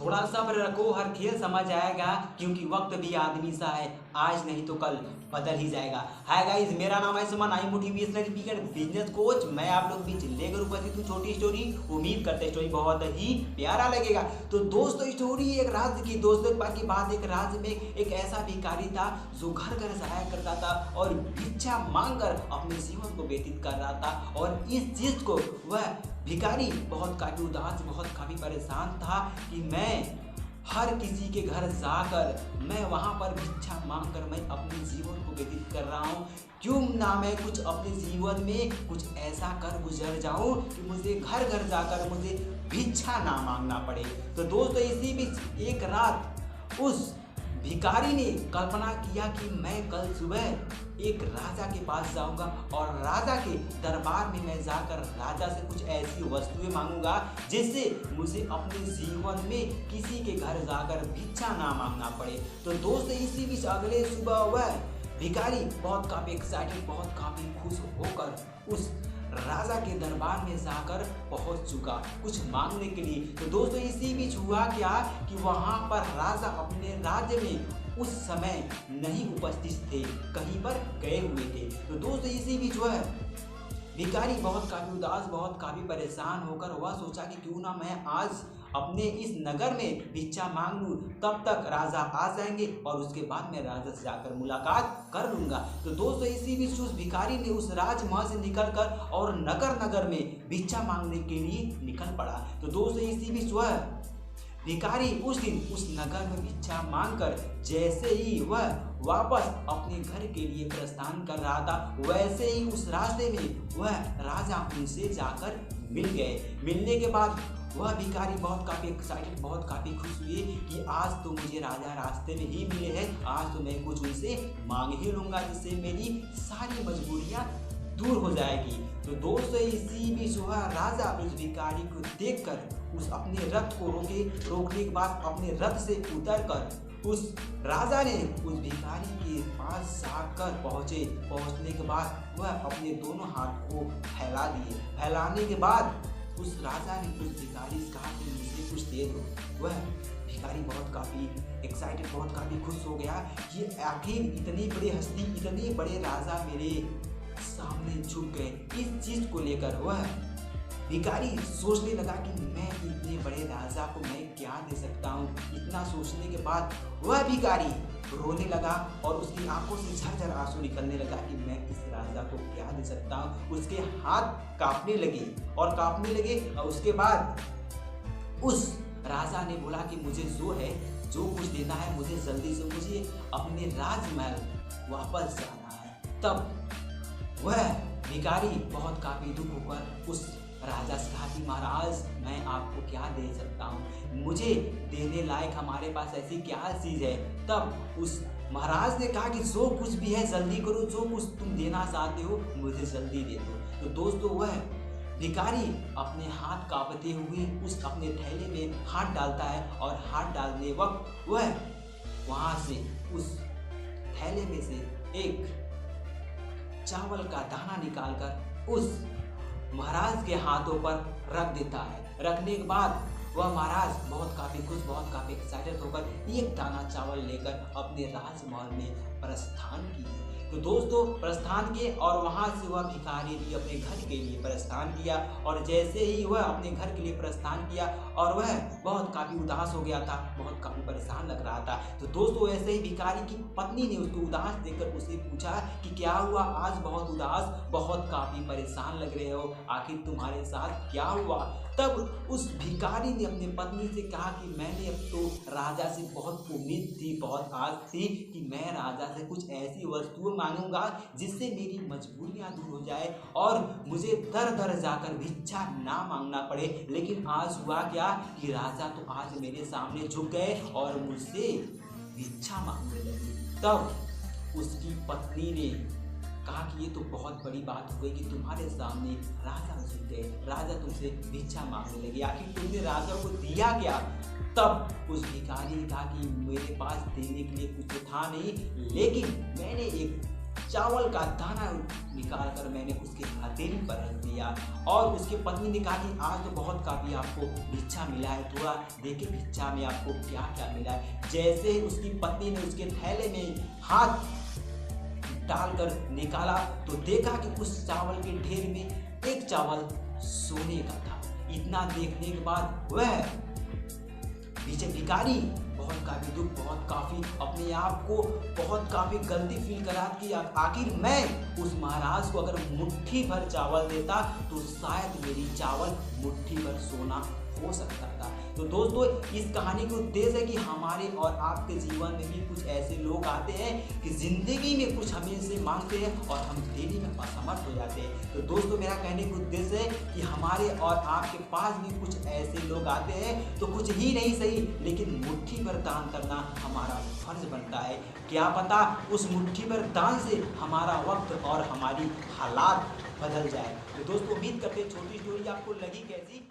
थोड़ा सब्र रखो, हर खेल समझ आएगा, क्योंकि वक्त भी आदमी सा है, आज नहीं तो कल बदल ही जाएगा। हाय गाइस, मेरा नाम है सुमन, आई मोटिवेशनल स्पीकर, बिजनेस कोच। मैं आप लोग बीच लेकर उपस्थित हूँ छोटी स्टोरी। उम्मीद करते स्टोरी बहुत ही प्यारा लगेगा। तो दोस्तों, स्टोरी एक राज्य की, दोस्तों की बात, एक राज्य में एक ऐसा भिखारी था जो घर घर जाया करता था और भिक्षा मांगकर अपने जीवन को व्यतीत कर रहा था। और इस चीज को वह भिखारी बहुत काफी उदास, बहुत काफी परेशान था कि मैं हर किसी के घर जाकर मैं वहाँ पर भिक्षा मांगकर मैं अपने जीवन को व्यतीत कर रहा हूँ। क्यों ना मैं कुछ अपने जीवन में कुछ ऐसा कर गुजर जाऊँ कि मुझे घर घर जाकर मुझे भिक्षा ना मांगना पड़े। तो दोस्तों, इसी बीच एक रात उस भिखारी ने कल्पना किया कि मैं कल सुबह एक राजा के पास जाऊंगा और राजा के दरबार में मैं जाकर राजा से कुछ ऐसी वस्तुएं मांगूंगा जिससे मुझे अपने जीवन में किसी के घर जाकर भिक्षा ना मांगना पड़े। तो दोस्तों, इसी बीच अगले सुबह वह भिखारी बहुत काफ़ी एक्साइटेड, बहुत काफ़ी खुश होकर उस राजा के दरबार में जाकर पहुंच चुका कुछ मांगने के लिए। तो दोस्तों, इसी बीच हुआ क्या कि वहां पर राजा अपने राज्य में उस समय नहीं उपस्थित थे, कहीं पर गए हुए थे। तो दोस्तों, इसी बीच वह भिखारी बहुत काफ़ी उदास, बहुत काफ़ी परेशान होकर वह सोचा कि क्यों ना मैं आज अपने इस नगर में भिक्षा मांग लूँ, तब तक राजा आ जाएंगे और उसके बाद मैं राजा से जाकर मुलाकात कर लूँगा। तो दोस्तों, इसी बीच उस भिखारी ने उस राजमहल से निकलकर और नगर नगर में भिक्षा मांगने के लिए निकल पड़ा। तो दोस्तों, इसी बीच वह भिखारी उस दिन उस नगर में भिक्षा मांगकर जैसे ही वह वापस अपने घर के लिए प्रस्थान कर रहा था, वैसे ही उस रास्ते में वह राजा उनसे जाकर मिल गए। मिलने के बाद वह भिखारी बहुत काफ़ी एक्साइटेड, बहुत काफ़ी खुश हुए कि आज तो मुझे राजा रास्ते में ही मिले हैं, आज तो मैं कुछ उनसे मांग ही लूँगा जिससे मेरी सारी मजबूरियाँ दूर हो जाएगी। तो दोस्तों, इसी बीच वह राजा उस भिखारी को देखकर उस अपने रथ को रोकने के बाद अपने रथ से उतरकर उस राजा ने उस भिखारी के पास जाकर पहुंचने के बाद वह अपने दोनों हाथ को फैला दिए। फैलाने के बाद उस राजा ने उस भिखारी से कहा कि मुझे कुछ दे दो। वह भिखारी बहुत काफ़ी एक्साइटेड, बहुत काफ़ी खुश हो गया कि आखिर इतनी बड़ी हस्ती, इतने बड़े राजा मेरे सामने झुक गए। इस चीज़ को लेकर वह भिखारी सोचने लगा कि मैं इतने बड़े राजा को मैं क्या दे सकता हूँ। इतना सोचने के बाद वह भिखारी रोने लगा और उसकी आंखों से झरझर आंसू निकलने लगा कि मैं इस राजा को क्या दे सकता हूँ। उसके हाथ कांपने लगे और उसके बाद उस राजा ने बोला कि मुझे जो कुछ देना है मुझे जल्दी से, मुझे अपने राजमहल वापस जाना है। तब वह भिखारी बहुत काफ़ी दुख होकर उस राजा से कहा कि महाराज, मैं आपको क्या दे सकता हूँ, मुझे देने लायक हमारे पास ऐसी क्या चीज़ है। तब उस महाराज ने कहा कि जो कुछ भी है जल्दी करो, जो कुछ तुम देना चाहते हो मुझे जल्दी दे दो। तो दोस्तों, वह भिखारी अपने हाथ कांपते हुए उस अपने थैले में हाथ डालता है और हाथ डालने वक्त वह वहाँ से उस थैले में से एक चावल का दाना निकालकर उस महाराज के हाथों पर रख देता है। रखने के बाद वह महाराज बहुत काफ़ी खुश, बहुत काफ़ी एक्साइटेड होकर एक दाना चावल लेकर अपने राजमहल में प्रस्थान किए। तो दोस्तों, प्रस्थान किए और वहाँ से वह भिखारी भी अपने घर के लिए प्रस्थान किया। और जैसे ही वह अपने घर के लिए प्रस्थान किया और वह बहुत काफ़ी उदास हो गया था, बहुत काफ़ी परेशान लग रहा था। तो दोस्तों, ऐसे ही भिखारी की पत्नी ने उसको उदास देखकर उससे पूछा कि क्या हुआ, आज बहुत उदास, बहुत काफ़ी परेशान लग रहे हो, आखिर तुम्हारे साथ क्या हुआ। तब उस भिखारी ने अपनी पत्नी से कहा कि मैंने अब तो राजा से बहुत उम्मीद थी, बहुत आस थी कि मैं राजा से कुछ ऐसी वस्तुएं मांगूंगा जिससे मेरी मजबूरियां दूर हो जाए और मुझे दर दर जाकर भिक्षा ना मांगना पड़े। लेकिन आज हुआ क्या कि राजा तो आज मेरे सामने झुक गए और मुझसे भिक्षा मांगने लगे। तब उसकी पत्नी ने कहा कि ये तो बहुत बड़ी बात हो गई कि तुम्हारे सामने राजा झुक गए, राजा तुमसे भिक्षा मांगने लगे, आखिर तुमने राजा को दिया क्या। तब उस भिखारी ने कहा कि मेरे पास देने के लिए कुछ था नहीं, लेकिन मैंने एक चावल का दाना निकाल कर मैंने उसके हथेली पर रख दिया। और उसकी पत्नी ने कहा कि आज तो बहुत काफ़ी आपको भिक्षा मिला है, थोड़ा देखे भिक्षा में आपको क्या क्या मिला है। जैसे ही उसकी पत्नी ने उसके थैले में हाथ डालकर निकाला तो देखा कि उस चावल के ढेर में एक चावल सोने का था। इतना देखने के बाद वह पीछे भिखारी बहुत काफ़ी दुख, बहुत काफ़ी अपने आप को बहुत काफ़ी गलती फील करा कि आखिर मैं उस महाराज को अगर मुट्ठी भर चावल देता तो शायद मेरी चावल मुट्ठी भर सोना हो सकता था। तो दोस्तों इस कहानी का उद्देश्य है कि हमारे और आपके जीवन में भी कुछ ऐसे लोग आते हैं कि ज़िंदगी में कुछ हमें से मांगते हैं और हम देने में असमर्थ हो जाते हैं। तो दोस्तों मेरा कहने का उद्देश्य है कि हमारे और आपके पास भी कुछ ऐसे लोग आते हैं तो कुछ ही नहीं सही लेकिन मुट्ठी भर दान करना हमारा फर्ज बनता है। क्या पता उस मुट्ठी भर दान से हमारा वक्त और हमारी हालात बदल जाए। तो दोस्तों उम्मीद करते छोटी स्टोरी आपको लगी कैसी।